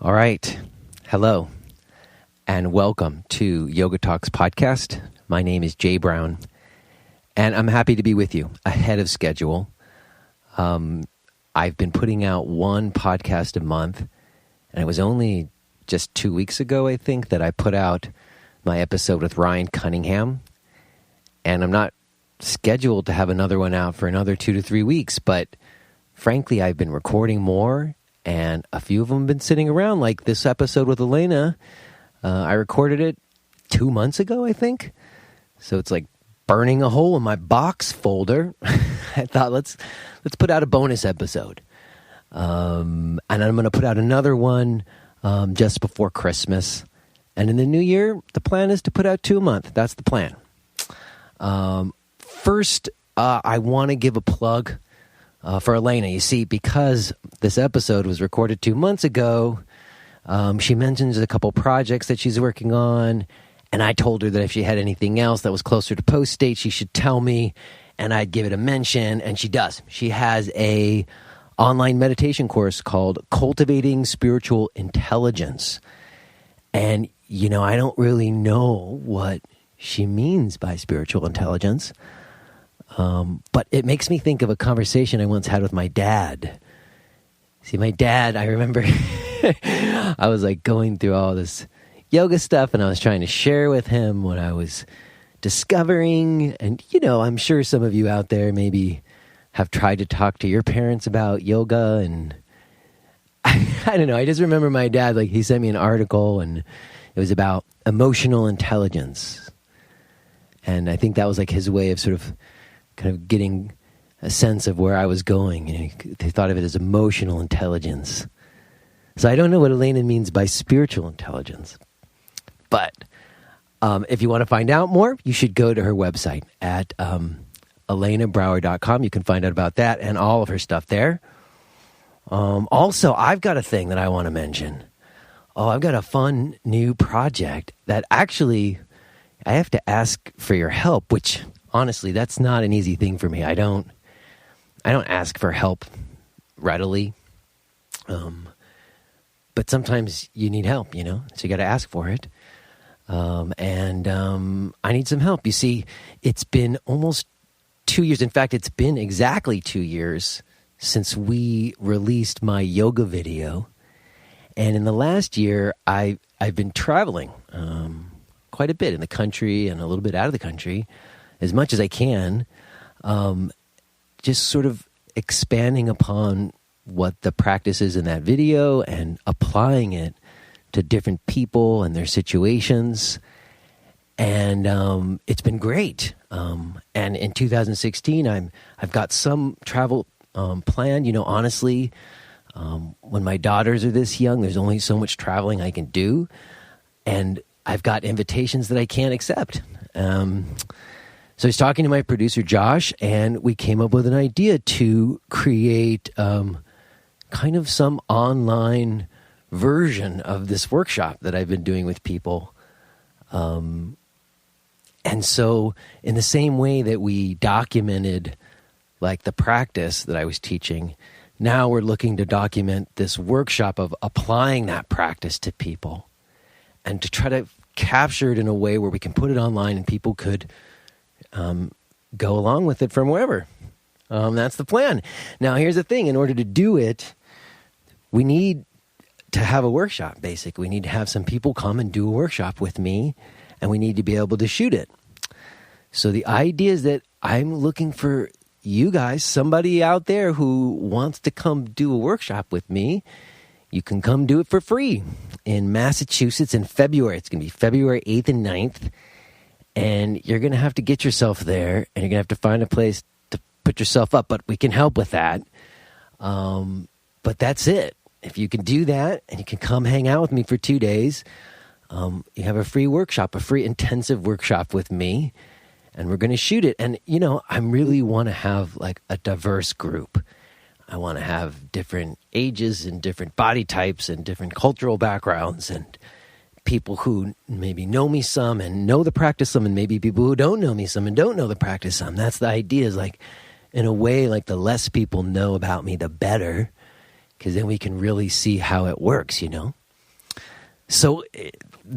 All right. Hello and welcome to Yoga Talks podcast. My name is Jay Brown and I'm happy to be with you ahead of schedule. I've been putting out one podcast a month, and it was only just 2 weeks ago, I think, that I put out my episode with Ryan Cunningham. And I'm not scheduled to have another one out for another 2 to 3 weeks, but frankly, I've been recording more, and a few of them have been sitting around, like this episode with Elena. I recorded it 2 months ago, I think. So it's like burning a hole in my box folder. I thought, let's put out a bonus episode. And I'm going to put out another one just before Christmas. And in the new year, the plan is to put out 2 a month. That's the plan. First, I want to give a plug for Elena. You see, because this episode was recorded 2 months ago, she mentions a couple projects that she's working on, and I told her that if she had anything else that was closer to post date, she should tell me, and I'd give it a mention, and she does. She has a online meditation course called Cultivating Spiritual Intelligence. And, you know, I don't really know what she means by spiritual intelligence, but it makes me think of a conversation I once had with my dad. See, my dad, I remember I was like going through all this yoga stuff, and I was trying to share with him what I was discovering. And, you know, I'm sure some of you out there maybe have tried to talk to your parents about yoga, and I don't know. I just remember my dad, like, he sent me an article, and it was about emotional intelligence. And I think that was like his way of sort of kind of getting a sense of where I was going. You know, they thought of it as emotional intelligence. So I don't know what Elena means by spiritual intelligence. But if you want to find out more, you should go to her website at ElenaBrower.com. You can find out about that and all of her stuff there. Also, I've got a thing that I want to mention. I've got a fun new project that actually I have to ask for your help, which honestly, that's not an easy thing for me. I don't ask for help readily. But sometimes you need help, you know, so you got to ask for it. And I need some help. You see, it's been almost 2 years. In fact, it's been exactly 2 years since we released my yoga video. And in the last year, I've been traveling quite a bit in the country and a little bit out of the country, as much as I can, just sort of expanding upon what the practice is in that video and applying it to different people and their situations. And it's been great. And in 2016, I've got some travel planned. You know, honestly, when my daughters are this young, there's only so much traveling I can do. And I've got invitations that I can't accept. So I was talking to my producer, Josh, and we came up with an idea to create kind of some online version of this workshop that I've been doing with people. And so in the same way that we documented like the practice that I was teaching, now we're looking to document this workshop of applying that practice to people and to try to capture it in a way where we can put it online and people could go along with it from wherever. That's the plan. Now, here's the thing. In order to do it, we need to have a workshop, basically. We need to have some people come and do a workshop with me, and we need to be able to shoot it. So the idea is that I'm looking for you guys, somebody out there who wants to come do a workshop with me. You can come do it for free in Massachusetts in February. It's going to be February 8th and 9th. And you're going to have to get yourself there, and you're going to have to find a place to put yourself up. But we can help with that. But that's it. If you can do that, and you can come hang out with me for 2 days, you have a free workshop, a free intensive workshop with me, and we're going to shoot it. And, you know, I really want to have like a diverse group. I want to have different ages and different body types and different cultural backgrounds and people who maybe know me some and know the practice some, and maybe people who don't know me some and don't know the practice some. That's the idea, is like, in a way, like the less people know about me, the better, because then we can really see how it works, you know? So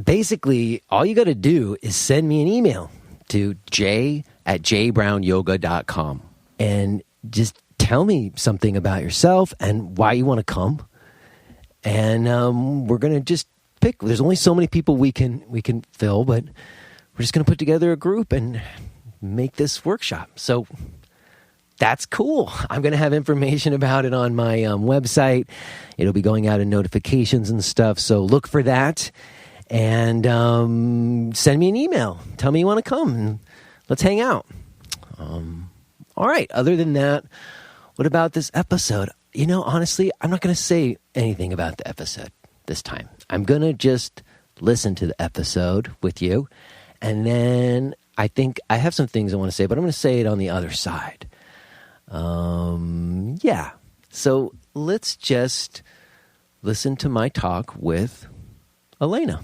basically, all you got to do is send me an email to j@jbrownyoga.com and just tell me something about yourself and why you want to come. And we're going to just pick. There's only so many people we can fill, but we're just going to put together a group and make this workshop. So that's cool. I'm going to have information about it on my website. It'll be going out in notifications and stuff. So look for that and send me an email. Tell me you want to come and let's hang out. All right. Other than that, what about this episode? Honestly, I'm not going to say anything about the episode this time. I'm going to just listen to the episode with you. And then I think I have some things I want to say, but I'm going to say it on the other side. Yeah. So let's just listen to my talk with Elena.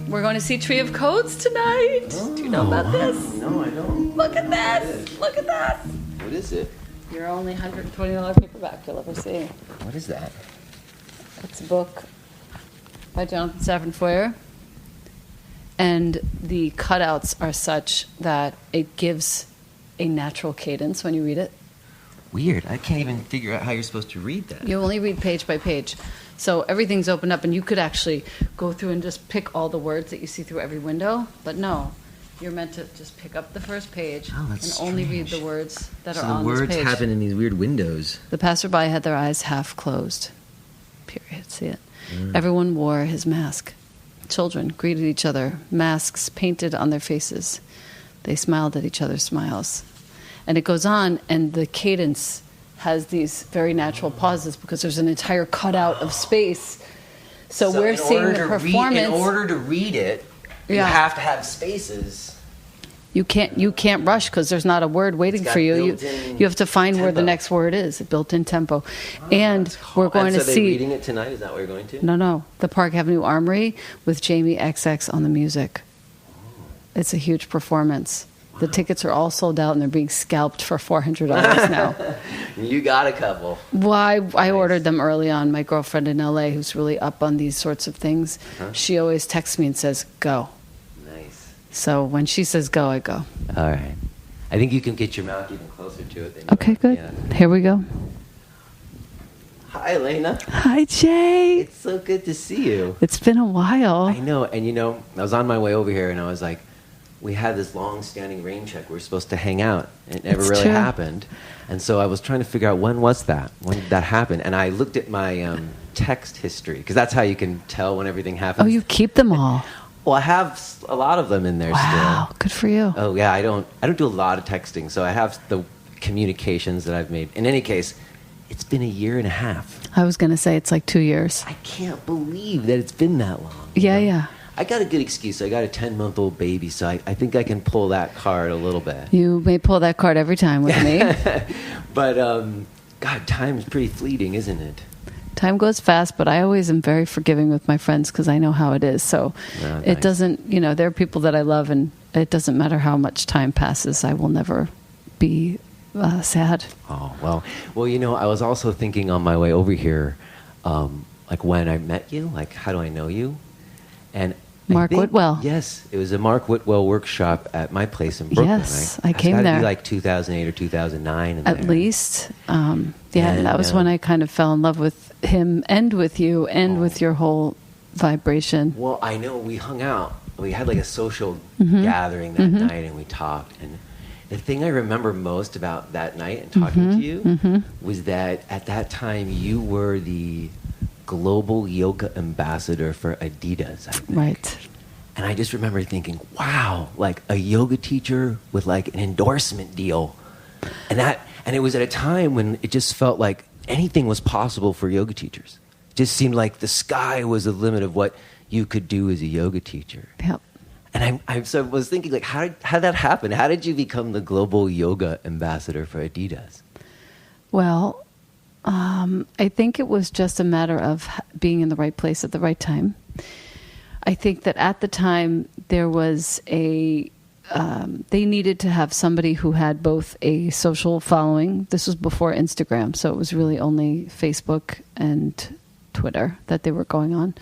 We're going to see Tree of Codes tonight. Oh, do you know about this? No, I don't. Look at this. Look at that. What is it? Your only $120 paperback you'll ever see. What is that? It's a book by Jonathan Safran Foer. And the cutouts are such that it gives a natural cadence when you read it. Weird. I can't even figure out how you're supposed to read that. You only read page by page. So everything's opened up, and you could actually go through and just pick all the words that you see through every window. But no, you're meant to just pick up the first page and only read the words that are on this page. So the words happen in these weird windows. The passerby had their eyes half closed. Period. See it? Everyone wore his mask. Children greeted each other, masks painted on their faces. They smiled at each other's smiles. And it goes on, and the cadence has these very natural pauses because there's an entire cutout of space. So we're seeing the performance. In order to read it, you have to have spaces. You can't rush because there's not a word waiting for you. You have to find where the next word is. A built-in tempo. And we're going to see. So they're reading it tonight? Is that what you're going to? No. The Park Avenue Armory with Jamie XX on the music. It's a huge performance. The tickets are all sold out, and they're being scalped for $400 now. You got a couple. Well, I ordered them early on. My girlfriend in LA, who's really up on these sorts of things, she always texts me and says, go. Nice. So when she says go, I go. All right. I think you can get your mouth even closer to it. Okay, good. Yeah. Here we go. Hi, Elena. Hi, Jay. It's so good to see you. It's been a while. I know. And, I was on my way over here, and I was like, we had this long-standing rain check. We were supposed to hang out. It never really happened. And so I was trying to figure out when did that happen? And I looked at my text history, because that's how you can tell when everything happens. Oh, you keep them all? Well, I have a lot of them in there still. Wow, good for you. Oh, yeah, I don't do a lot of texting, so I have the communications that I've made. In any case, it's been a year and a half. I was going to say it's like 2 years. I can't believe that it's been that long. Yeah. I got a good excuse. I got a 10-month-old baby, so I think I can pull that card a little bit. You may pull that card every time with me. But, God, time's pretty fleeting, isn't it? Time goes fast, but I always am very forgiving with my friends because I know how it is. So it doesn't, there are people that I love, and it doesn't matter how much time passes. I will never be sad. Oh, well, I was also thinking on my way over here, like when I met you, like how do I know you? And Mark Whitwell. Yes, it was a Mark Whitwell workshop at my place in Brooklyn. Yes, I came there. It's got to be like 2008 or 2009. At least. And that was when I kind of fell in love with him and with you and with your whole vibration. Well, I know we hung out. We had like a social gathering that night, and we talked. And the thing I remember most about that night and talking to you was that at that time you were the global yoga ambassador for Adidas, I think. Right. And I just remember thinking, wow, like a yoga teacher with like an endorsement deal. And it was at a time when it just felt like anything was possible for yoga teachers. It just seemed like the sky was the limit of what you could do as a yoga teacher. Yep. And I was thinking, like, how did that happen? How did you become the global yoga ambassador for Adidas? Well, I think it was just a matter of being in the right place at the right time. I think that at the time there was a they needed to have somebody who had both a social following. This was before Instagram, so it was really only Facebook and Twitter that they were going on.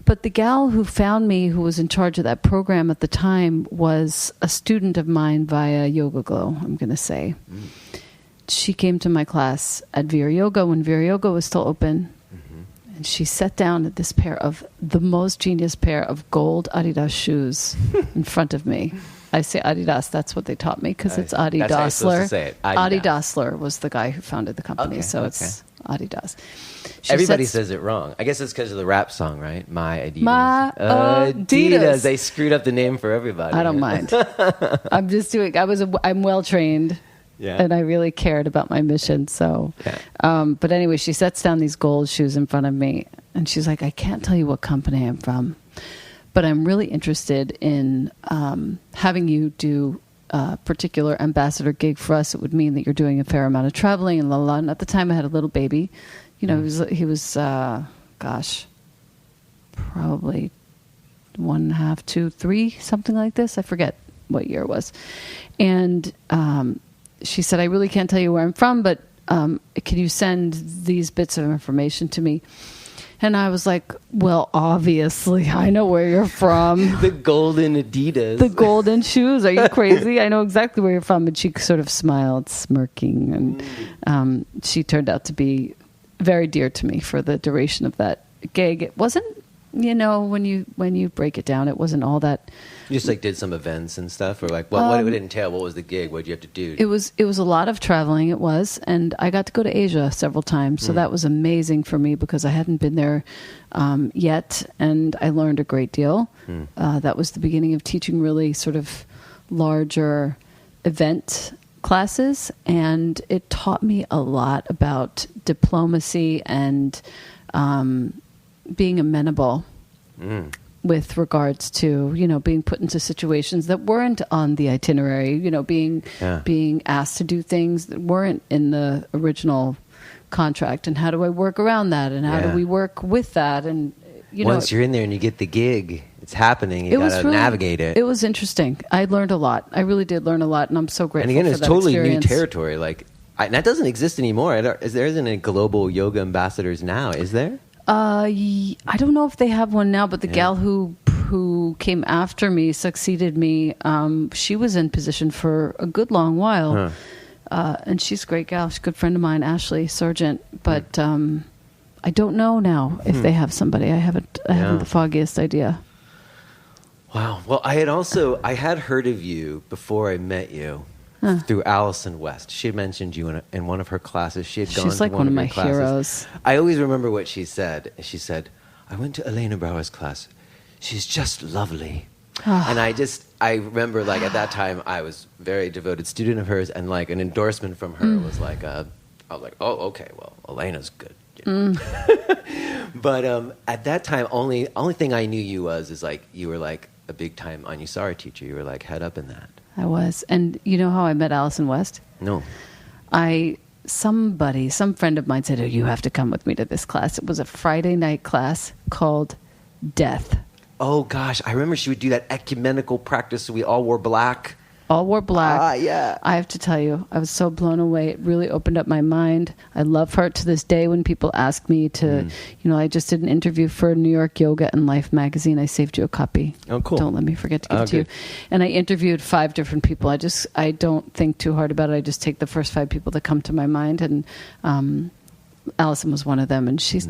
But the gal who found me, who was in charge of that program at the time, was a student of mine via Yoga Glow, I'm going to say. She came to my class at Vira Yoga when Vira Yoga was still open. And she sat down at this pair of the most genius pair of gold Adidas shoes in front of me. I say Adidas, that's what they taught me, because it's Adi That's how you're supposed to Dassler. say it, Adi Adidas. Dassler was the guy who founded the company, so it's Adidas. She Everybody said, says it wrong. I guess it's because of the rap song, right? My Adidas. My Adidas. They screwed up the name for everybody. I don't mind. I'm just doing. I'm well trained, and I really cared about my mission. So, but anyway, she sets down these gold shoes in front of me, and she's like, "I can't tell you what company I'm from, but I'm really interested in having you do a particular ambassador gig for us. It would mean that you're doing a fair amount of traveling and la la." And at the time, I had a little baby. You know, he was probably 1.5, 2, 3, something like this. I forget what year it was. And she said, "I really can't tell you where I'm from, but can you send these bits of information to me?" And I was like, "Well, obviously, I know where you're from." The golden Adidas. The golden shoes. Are you crazy? I know exactly where you're from. And she sort of smiled, smirking. And she turned out to be very dear to me for the duration of that gig. It wasn't, when you break it down, it wasn't all that. You just did some events and stuff, or what would it entail? What was the gig? What did you have to do? It was a lot of traveling. It was, and I got to go to Asia several times, so that was amazing for me because I hadn't been there yet, and I learned a great deal. That was the beginning of teaching really sort of larger event classes, and it taught me a lot about diplomacy and being amenable with regards to being put into situations that weren't on the itinerary, being asked to do things that weren't in the original contract, and how do I work around that, and how do we work with that, and once you're in there and you get the gig, it's happening. You got to navigate it. It was interesting. I learned a lot. I really did learn a lot, and I'm so grateful. And again, for it's that totally experience. new territory. And that doesn't exist anymore. There isn't any global yoga ambassadors now, is there? I don't know if they have one now, but the gal who came after me, succeeded me, she was in position for a good long while. And she's a great gal. She's a good friend of mine, Ashley Sargent. But I don't know now if they have somebody. I haven't the foggiest idea. Wow. Well, I had heard of you before I met you through Allison West. She had mentioned you in one of her classes. She's like one of my heroes. I always remember what she said. She said, "I went to Elena Brower's class. She's just lovely." And I remember at that time I was a very devoted student of hers, and an endorsement from her was I was like, "Oh, okay, well, Elena's good." But at that time, only thing I knew you was you were a big time Anusara teacher. You were head up in that. I was. And you know how I met Allison West? No. Some friend of mine said, "Oh, you have to come with me to this class." It was a Friday night class called Death. Oh gosh, I remember she would do that ecumenical practice. So we all wore black. All wore black. Yeah. I have to tell you, I was so blown away. It really opened up my mind. I love her to this day. When people ask me to, I just did an interview for New York Yoga and Life magazine. I saved you a copy. Oh, cool. Don't let me forget to give it to you. And I interviewed 5 different people. I don't think too hard about it. I just take the first 5 people that come to my mind, and Allison was one of them, and she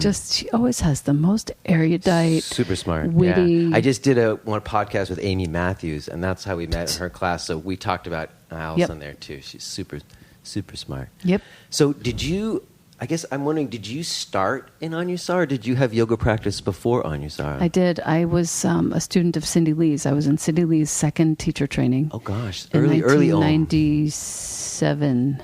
always has the most erudite, super smart, witty. Yeah. I just did one podcast with Amy Matthews, and that's how we met in her class. So we talked about Allison there too. She's super, super smart. Yep. So I'm wondering, did you start in Anusara, or did you have yoga practice before Anusara? I did. I was a student of Cindy Lee's. I was in Cindy Lee's second teacher training. Oh gosh, early on. 1997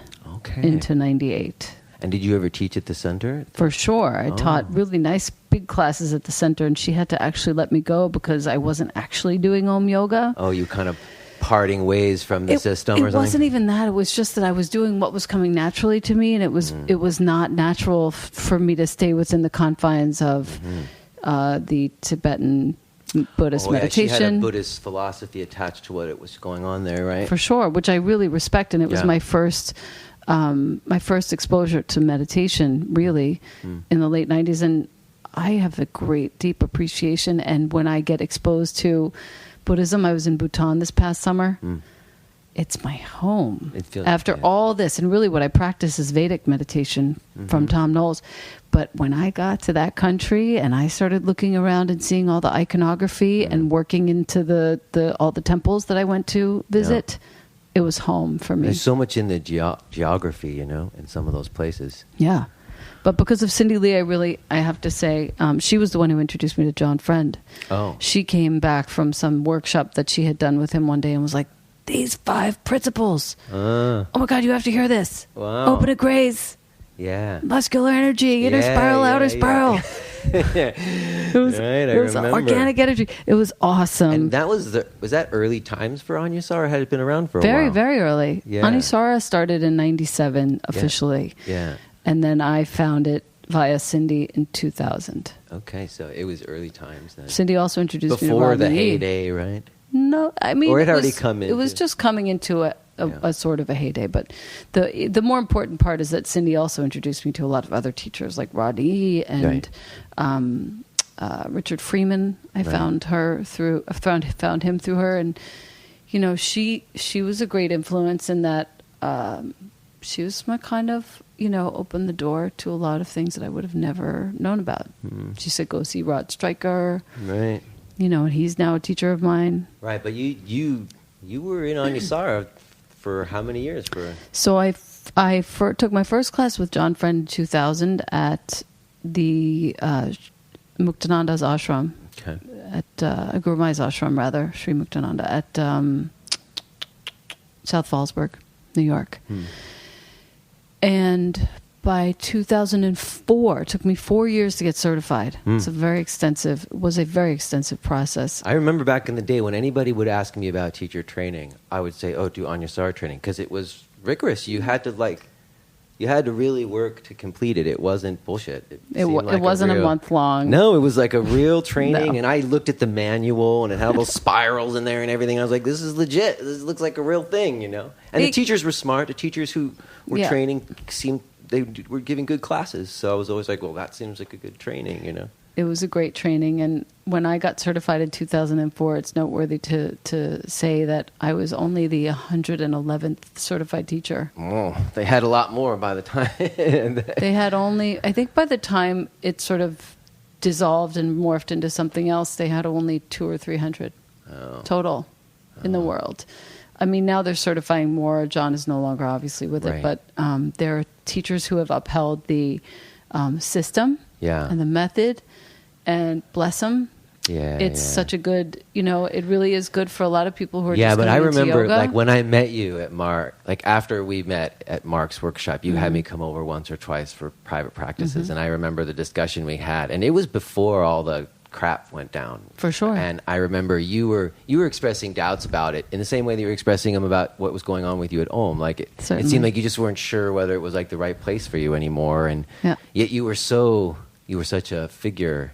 into 98. And did you ever teach at the center? For sure. I taught really nice big classes at the center, and she had to actually let me go because I wasn't actually doing Om Yoga. Oh, you kind of parting ways from the system or something? It wasn't even that. It was just that I was doing what was coming naturally to me, and it was not natural for me to stay within the confines of the Tibetan Buddhist Yeah, meditation. she had a Buddhist philosophy attached to what it was going on there, right? For sure, which I really respect, and it was my first exposure to meditation, really, in the late 90s, and I have a great, deep appreciation, and when I get exposed to Buddhism, I was in Bhutan this past summer, it's my home. After all this, and really what I practice is Vedic meditation from Tom Knowles, but when I got to that country and I started looking around and seeing all the iconography and working into all the temples that I went to visit, it was home for me. There's so much in the geography, in some of those places. Yeah. But because of Cindy Lee, I have to say, she was the one who introduced me to John Friend. Oh. She came back from some workshop that she had done with him one day and was like, these 5 principles. Oh my God, you have to hear this. Wow. Open a graze. Yeah. Muscular energy, inner spiral, outer spiral. It was organic energy. It was awesome. And that was that early times for Anusara, or had it been around for a while? Very, very early. Yeah. Anusara started in 97 officially. Yeah. And then I found it via Cindy in 2000. Okay, so it was early times then. Cindy also introduced me to before Rodney the Yee. heyday, right? No, I mean, or it already come in. It was just coming into a sort of a heyday. But the more important part is that Cindy also introduced me to a lot of other teachers like Rodney Yee and Richard Freeman. I found him through her, and she was a great influence in that she was my kind of opened the door to a lot of things that I would have never known about. She said, "Go see Rod Stryker." Right. And he's now a teacher of mine. Right, but you were in Anusara for how many years? So I took my first class with John Friend in 2000 at the Muktananda's ashram. Okay. At Guru Mai's ashram, rather, Sri Muktananda, at South Fallsburg, New York. And by 2004, it took me 4 years to get certified. It was a very extensive process. I remember back in the day when anybody would ask me about teacher training, I would say, "Oh, do Anusara training," because it was rigorous. You had to really work to complete it. It wasn't bullshit. It wasn't a month long. No, it was like a real training. And I looked at the manual, and it had all those spirals in there and everything. I was like, "This is legit. This looks like a real thing," And the teachers were smart. The teachers who were training they were giving good classes. So I was always like, "Well, that seems like a good training," It was a great training, and when I got certified in 2004, it's noteworthy to say that I was only the 111th certified teacher. Oh, they had a lot more by the time. They had only, I think by the time it sort of dissolved and morphed into something else, they had only 200 or 300 total in the world. I mean, now they're certifying more. John is no longer obviously with it, but there are teachers who have upheld the system and the method. And bless them. It's such a good, it really is good for a lot of people who are just but I remember yoga. like when I met you at Mark, like after we met at Mark's workshop, you had me come over once or twice for private practices. And I remember the discussion we had, and it was before all the crap went down. For sure. And I remember you were expressing doubts about it in the same way that you were expressing them about what was going on with you at Om. Like it seemed like you just weren't sure whether it was like the right place for you anymore. And yet you were such a figure.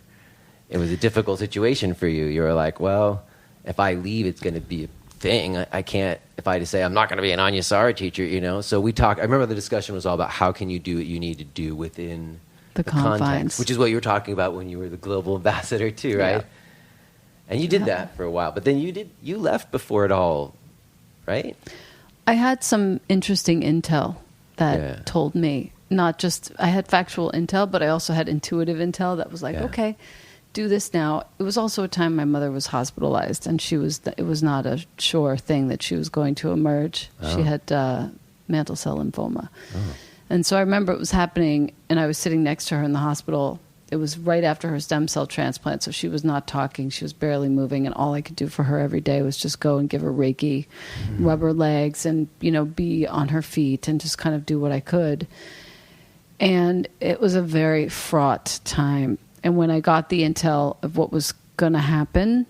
It was a difficult situation for you. You were like, well, if I leave, it's going to be a thing. I can't, if I just say I'm not going to be an Anusara teacher, So we talked, I remember the discussion was all about how can you do what you need to do within the context, which is what you were talking about when you were the global ambassador too, right? Yeah. And you did that for a while, but then you left before it all, right? I had some interesting intel that told me, not just, I had factual intel, but I also had intuitive intel that was like, okay, do this now. It was also a time my mother was hospitalized, and it was not a sure thing that she was going to emerge. She had mantle cell lymphoma. And so I remember it was happening, and I was sitting next to her in the hospital. It was right after her stem cell transplant, so she was not talking. She was barely moving, and all I could do for her every day was just go and give her Reiki, rub her legs, and, be on her feet and just kind of do what I could. And it was a very fraught time. And when I got the intel of what was going to happen,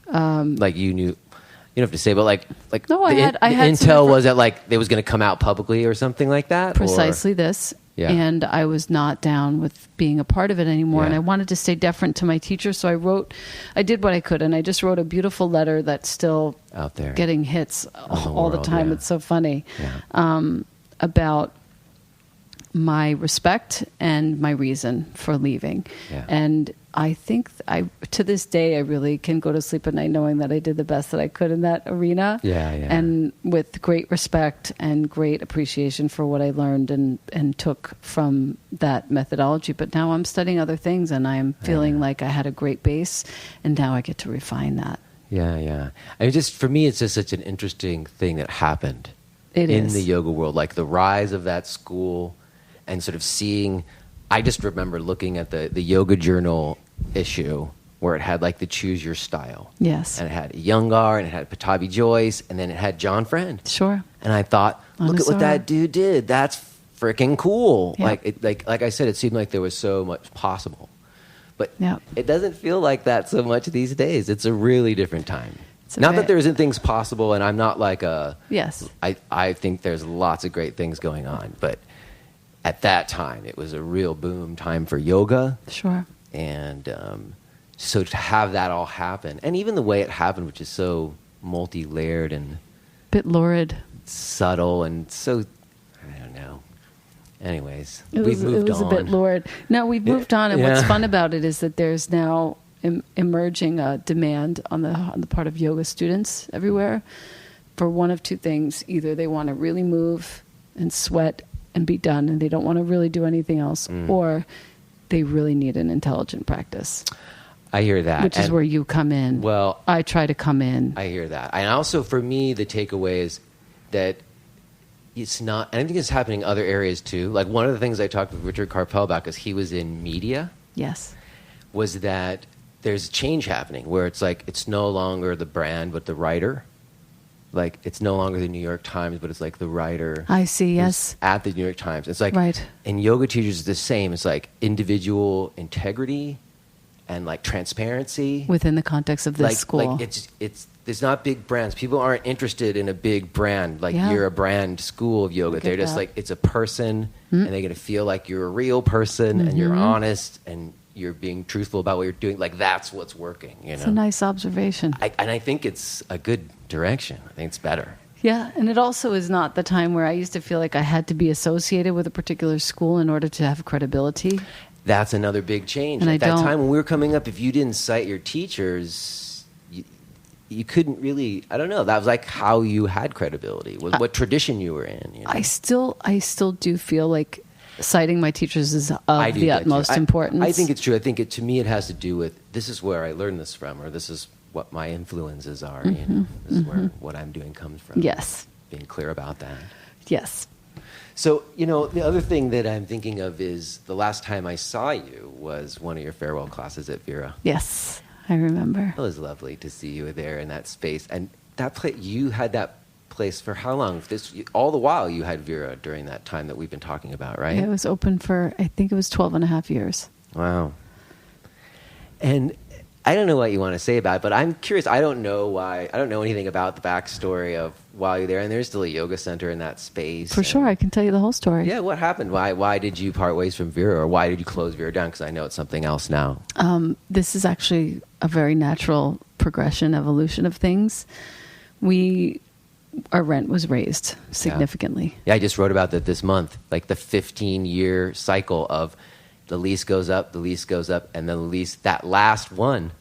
like you knew, you don't have to say, but like no, I had intel was that like it was going to come out publicly or something like that. Precisely this. Yeah. And I was not down with being a part of it anymore. Yeah. And I wanted to stay deferent to my teacher. So I did what I could. And I just wrote a beautiful letter that's still out there, getting hits all the time. Yeah. It's so funny. Yeah. About my respect and my reason for leaving. Yeah. And I think to this day, I really can go to sleep at night knowing that I did the best that I could in that arena. Yeah, yeah. And with great respect and great appreciation for what I learned and took from that methodology. But now I'm studying other things, and I'm feeling like I had a great base, and now I get to refine that. Yeah, yeah. I mean, just for me, it's just such an interesting thing that happened in the yoga world, like the rise of that school and sort of seeing. I just remember looking at the Yoga Journal issue where it had like the Choose Your Style. Yes. And it had Iyengar, and it had Patabi Joyce, and then it had John Friend. Sure. And I thought, look Anusara. at what that dude did. That's freaking cool. Yep. Like I said, it seemed like there was so much possible. But Yep. it doesn't feel like that so much these days. It's a really different time. It's Not that there isn't things possible, and I'm not like Yes. I think there's lots of great things going on, but at that time, it was a real boom time for yoga. Sure. And so to have that all happen, and even the way it happened, which is so multi-layered and Bit lurid. subtle and so, I don't know. Anyways, It we've moved on. a bit lurid. No, we've moved on, and Yeah. what's fun about it is that there's now emerging a demand on the part of yoga students everywhere for one of two things. Either they want to really move and sweat and be done, and they don't want to really do anything else, or they really need an intelligent practice. I hear that. Which is where you come in. Well, I try to come in. I hear that. And also for me, the takeaway is that it's not, and I think it's happening in other areas too. Like one of the things I talked with Richard Carpel about, because he was in media, Yes. was that there's change happening where it's like it's no longer the brand but the writer. Like it's no longer the New York Times, but it's like the writer. I see, who's yes. At the New York Times. It's like, Right. and yoga teachers is the same. It's like individual integrity and like transparency. Within the context of this school. Like it's there's not big brands. People aren't interested in a big brand. Like Yeah. you're a brand school of yoga. Look They're at just that. like, it's a person and they're going to feel like you're a real person and you're honest and you're being truthful about what you're doing. Like that's what's working, you know? It's a nice observation. And I think it's a good direction. I think it's better. Yeah, and it also is not the time where I used to feel like I had to be associated with a particular school in order to have credibility. That's another big change. And At I that don't- time when we were coming up, if you didn't cite your teachers, you couldn't really, I don't know, that was like how you had credibility, what tradition you were in. You know? I still do feel like citing my teachers is of I do the that too. utmost importance. I think it's true. I think to me it has to do with, this is where I learned this from, or this is what my influences are. You know, this is where what I'm doing comes from. Yes. Being clear about that. Yes. So, you know, the other thing that I'm thinking of is the last time I saw you was one of your farewell classes at Vera. Yes, I remember. It was lovely to see you there in that space. And that place, you had that place for how long? All the while you had Vera during that time that we've been talking about, right? It was open for, I think it was 12 and a half years. Wow. And I don't know what you want to say about it, but I'm curious. I don't know anything about the backstory of while you're there. And there's still a yoga center in that space. For sure, I can tell you the whole story. Yeah, what happened? Why did you part ways from Vera, or why did you close Vera down? Because I know it's something else now. This is actually a very natural progression, evolution of things. Our rent was raised significantly. Yeah, I just wrote about that this month, like the 15-year cycle of the lease goes up, and then the lease, that last one,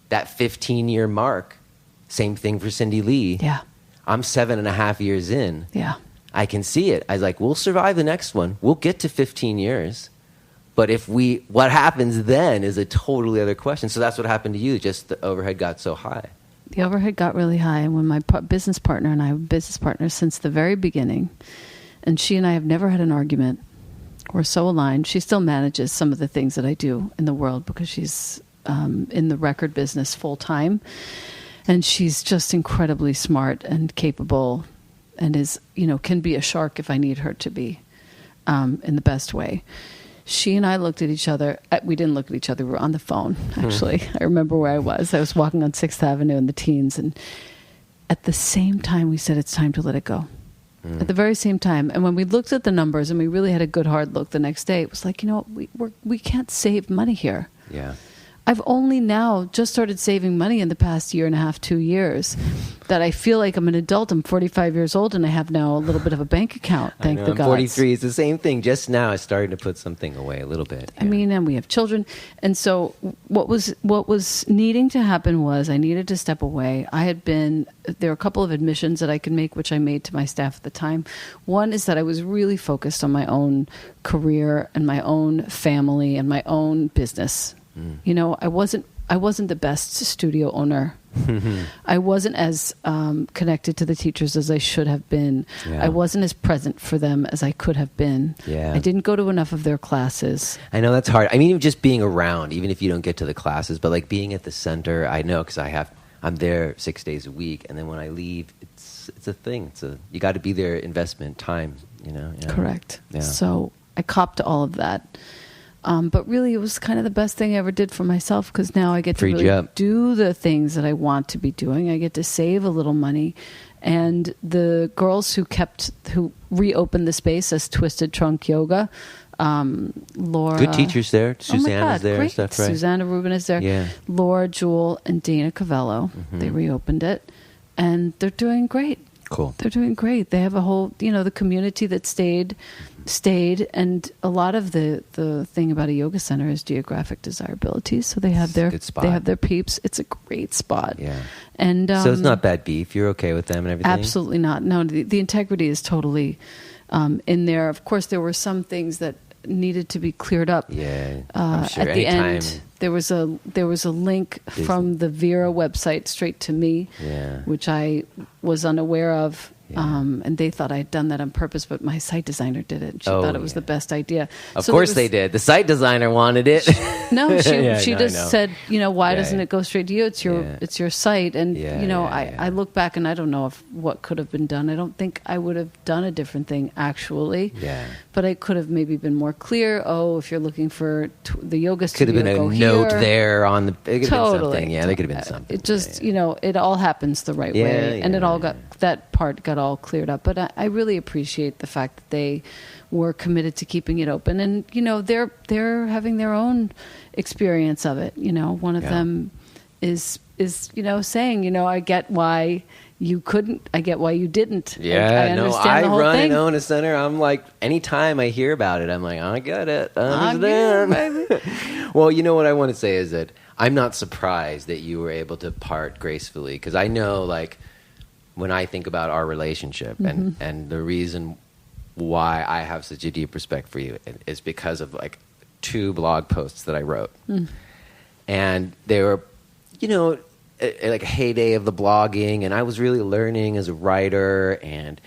that 15-year mark, same thing for Cindy Lee. Yeah. I'm 7.5 years in. Yeah. I can see it. I was like, we'll survive the next one. We'll get to 15 years. But what happens then is a totally other question. So that's what happened to you. Just the overhead got so high. The overhead got really high. And when my business partner and I were business partners since the very beginning, and she and I have never had an argument. We're so aligned. She still manages some of the things that I do in the world because she's in the record business full time. And she's just incredibly smart and capable and is, can be a shark if I need her to be in the best way. She and I looked at each other. We didn't look at each other. We were on the phone, actually. I remember where I was. I was walking on 6th Avenue in the teens. And at the same time, we said, it's time to let it go. at the very same time. And when we looked at the numbers and we really had a good hard look the next day, it was like, we can't save money here. Yeah. I've only now just started saving money in the past year and a half, 2 years, that I feel like I'm an adult. I'm 45 years old and I have now a little bit of a bank account. Thank the gods. I'm 43. It's the same thing. Just now I started to put something away a little bit. Yeah. I mean, and we have children. And so what was needing to happen was I needed to step away. There were a couple of admissions that I could make, which I made to my staff at the time. One is that I was really focused on my own career and my own family and my own business. I wasn't the best studio owner. I wasn't as connected to the teachers as I should have been. Yeah. I wasn't as present for them as I could have been. Yeah. I didn't go to enough of their classes. I know that's hard. I mean, even just being around, even if you don't get to the classes, but like being at the center, I know because I'm there 6 days a week, and then when I leave, it's a thing. You got to be there, investment, time. Yeah. Correct. Yeah. So I copped all of that. But really, it was kind of the best thing I ever did for myself because now I get to really do the things that I want to be doing. I get to save a little money. And the girls who reopened the space as Twisted Trunk Yoga, Laura. Good teachers there. Susanna's there great. and stuff, right? Susanna Rubin is there. Yeah. Laura, Jewel, and Dana Cavello. Mm-hmm. They reopened it. And they're doing great. Cool. They're doing great. They have a whole, the community that stayed, and a lot of the thing about a yoga center is geographic desirability. So they have their peeps. It's a great spot. Yeah. And so it's not bad beef. You're okay with them and everything? Absolutely not. No, the integrity is totally in there. Of course, there were some things that needed to be cleared up. Yeah, I'm sure. At the end, there was a link from the Vera website straight to me, which I was unaware of. Yeah. And they thought I had done that on purpose, but my site designer did it. She thought it was the best idea. Of course they did. The site designer wanted it. No, she just said, why doesn't it go straight to you? It's your site. And, I look back and I don't know what could have been done. I don't think I would have done a different thing, actually. Yeah. But I could have maybe been more clear. Oh, if you're looking for the yoga studio, could have been a note there on the... It could have been something. Yeah, there could have been something. It just, it all happens the right way. And that part got all cleared up. But I really appreciate the fact that they were committed to keeping it open. And, they're having their own experience of it. One of them is saying, I get why you couldn't. I get why you didn't. Yeah, I understand the whole run thing. and own a center. I'm like, anytime I hear about it, I'm like, I get it. I understand. Well, what I want to say is that I'm not surprised that you were able to part gracefully because I know, like, when I think about our relationship and the reason why I have such a deep respect for you is because of like 2 blog posts that I wrote. And they were, like a heyday of the blogging, and I was really learning as a writer, and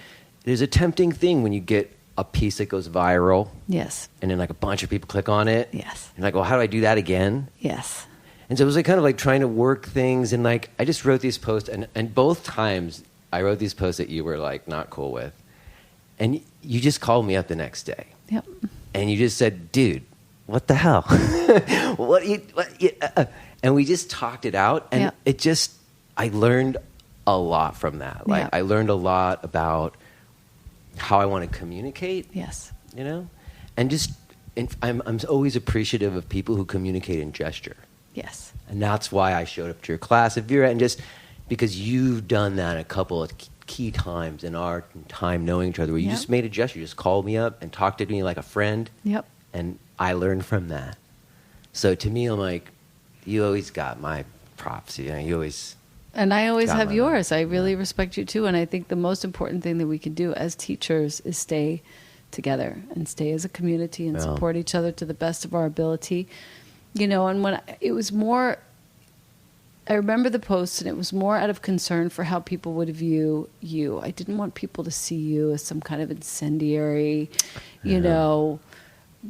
there's a tempting thing when you get a piece that goes viral. Yes. And then like a bunch of people click on it. Yes. And like, well, how do I do that again? Yes. And so it was like kind of like trying to work things, and like I just wrote these posts, and both times I wrote these posts that you were like not cool with, and you just called me up the next day. Yep. And you just said, "Dude, what the hell?" And we just talked it out, and I learned a lot from that. Like I learned a lot about how I want to communicate. Yes. And just I'm always appreciative of people who communicate in gesture. Yes. And that's why I showed up to your class at Vera, and just because you've done that a couple of key times in our time knowing each other, where you just made a gesture, you just called me up and talked to me like a friend. Yep. And I learned from that. So to me, I'm like, you always got my props. You always... And I always have yours. I really respect you too. And I think the most important thing that we can do as teachers is stay together and stay as a community and support each other to the best of our ability. And when it was more... I remember the post, and it was more out of concern for how people would view you. I didn't want people to see you as some kind of incendiary,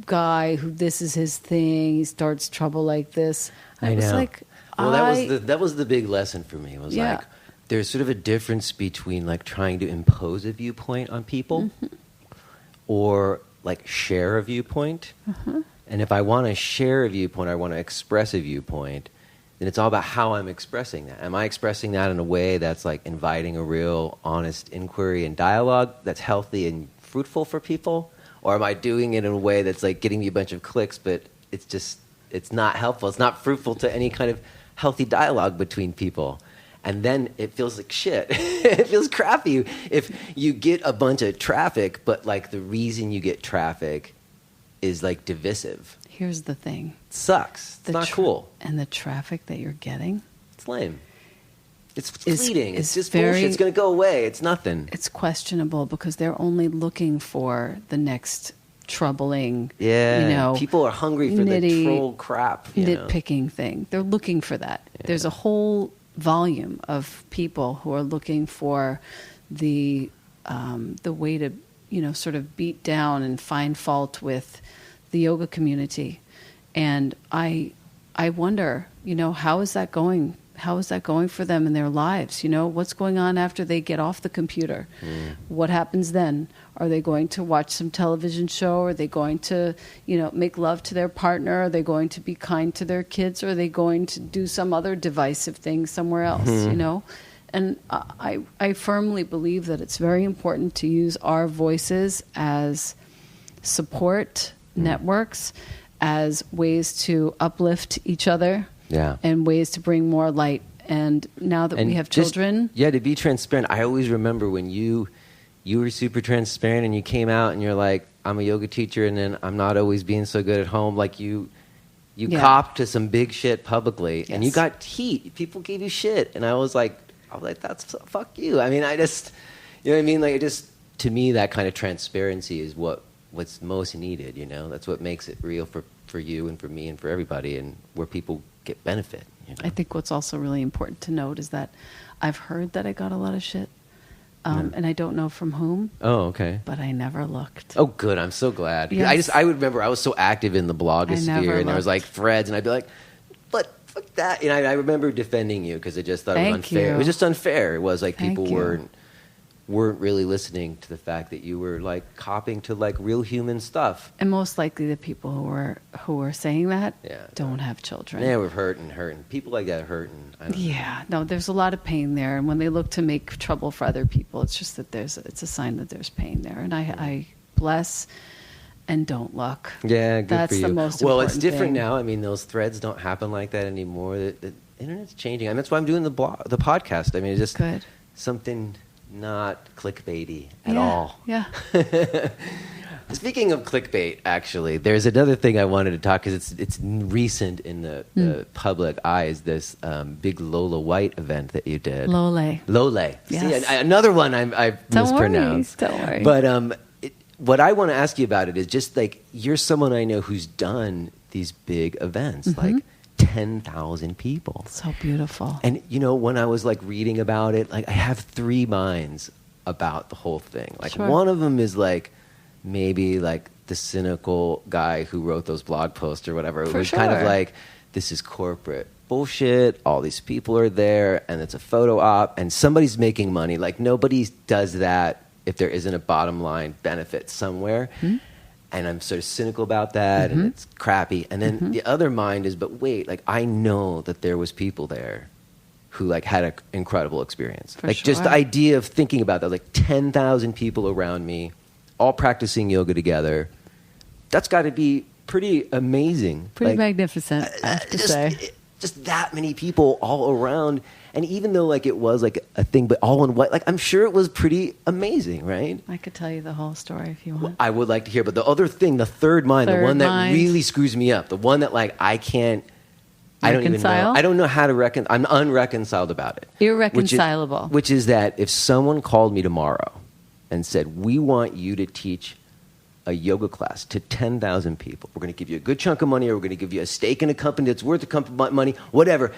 guy who this is his thing. He starts trouble like this. I was know. Like, well, that was the big lesson for me. It was like there's sort of a difference between like trying to impose a viewpoint on people, or like share a viewpoint. And if I want to share a viewpoint, I want to express a viewpoint, then it's all about how I'm expressing that. Am I expressing that in a way that's like inviting a real honest inquiry and dialogue that's healthy and fruitful for people? Or am I doing it in a way that's like getting me a bunch of clicks, but it's not helpful. It's not fruitful to any kind of healthy dialogue between people. And then it feels like shit. It feels crappy if you get a bunch of traffic, but like the reason you get traffic is like divisive. Here's the thing. It sucks. It's not cool. And the traffic that you're getting, it's lame. It's fleeting. It's just bullshit. It's going to go away. It's nothing. It's questionable because they're only looking for the next troubling, people are hungry for the troll crap. Nitpicking thing. They're looking for that. Yeah. There's a whole volume of people who are looking for the way to, sort of beat down and find fault with the yoga community. And I wonder, how is that going? How is that going for them in their lives? What's going on after they get off the computer? What happens then? Are they going to watch some television show? Are they going to, make love to their partner? Are they going to be kind to their kids? Or are they going to do some other divisive thing somewhere else, And I firmly believe that it's very important to use our voices as support networks, as ways to uplift each other. Yeah. And ways to bring more light. And now that we have children... to be transparent, I always remember when you were super transparent and you came out and you're like, I'm a yoga teacher and then I'm not always being so good at home. Like you copped to some big shit publicly and you got heat. People gave you shit. And I was like, that's fuck you. I mean, I just, you know what I mean? Like, it just, to me, that kind of transparency is what's most needed, That's what makes it real for you and for me and for everybody, and where people get benefit. I think what's also really important to note is that I've heard that I got a lot of shit, and I don't know from whom. Oh, okay. But I never looked. Oh, good. I'm so glad. Yes. I would remember I was so active in the blogosphere, and there was like threads, and I'd be like, but fuck that. I remember defending you because I just thought it was unfair. It was just unfair. It was like people weren't really listening to the fact that you were like copying to like real human stuff. And most likely the people who were saying that don't have children. Yeah, we're hurting. People like that are hurting. No, there's a lot of pain there. And when they look to make trouble for other people, it's just that it's a sign that there's pain there. And I bless and don't look. Yeah, good That's for you. The most well, important it's different thing. now. I mean, those threads don't happen like that anymore. The internet's changing. And that's why I'm doing the podcast. I mean, it's just good. Something not clickbaity at all. Yeah. Speaking of clickbait, actually, there's another thing I wanted to talk because it's recent in the public eye. Is this big Lola White event that you did? Lole. Yes. See, another one I mispronounced. Don't worry. But what I want to ask you about it is just like you're someone I know who's done these big events, like 10,000 people. So beautiful. And, when I was, like, reading about it, like, I have three minds about the whole thing. Like, one of them is, like, maybe, like, the cynical guy who wrote those blog posts or whatever. It was kind of like, this is corporate bullshit. All these people are there, and it's a photo op, and somebody's making money. Like, nobody does that if there isn't a bottom line benefit somewhere. And I'm sort of cynical about that, and it's crappy. And then the other mind is, but wait, like I know that there was people there who like had an incredible experience. Just the idea of thinking about that, like 10,000 people around me, all practicing yoga together. That's got to be pretty amazing. Pretty magnificent, I have to say. Just that many people all around. And even though like it was like a thing, but all in white, like I'm sure it was pretty amazing, right? I could tell you the whole story if you want. Well, I would like to hear, but the other thing, the third mind, the one that really screws me up, the one that like I can't, I don't even know. I don't know how to I'm unreconciled about it. Irreconcilable. Which is that if someone called me tomorrow and said, we want you to teach a yoga class to 10,000 people. We're going to give you a good chunk of money, or we're going to give you a stake in a company that's worth a company money, whatever.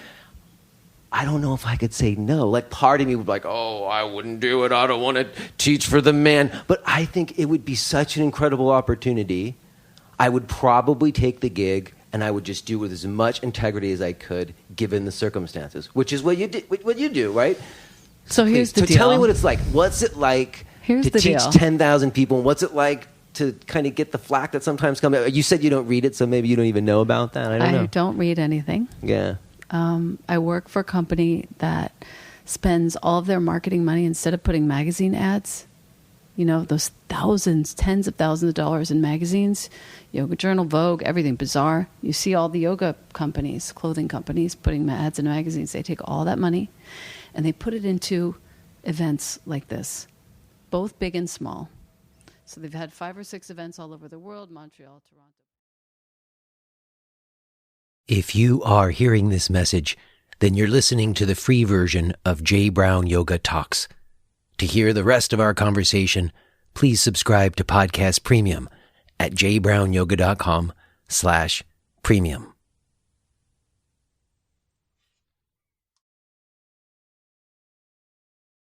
I don't know if I could say no. Like, part of me would be like, oh, I wouldn't do it. I don't want to teach for the man. But I think it would be such an incredible opportunity. I would probably take the gig, and I would just do it with as much integrity as I could, given the circumstances, which is what you do, right? So here's the deal. So tell me what it's like. What's it like to teach 10,000 people? And what's it like to kind of get the flack that sometimes comes? You said you don't read it, so maybe you don't even know about that. I don't know. I don't read anything. Yeah. I work for a company that spends all of their marketing money, instead of putting magazine ads, you know, those thousands, tens of thousands of dollars in magazines, Yoga Journal, Vogue, everything, Bazaar. You see all the yoga companies, clothing companies putting ads in magazines. They take all that money and they put it into events like this, both big and small. So they've had 5 or 6 events all over the world, Montreal, Toronto. If you are hearing this message, then you're listening to the free version of J. Brown Yoga Talks. To hear the rest of our conversation, please subscribe to Podcast Premium at jbrownyoga.com/premium.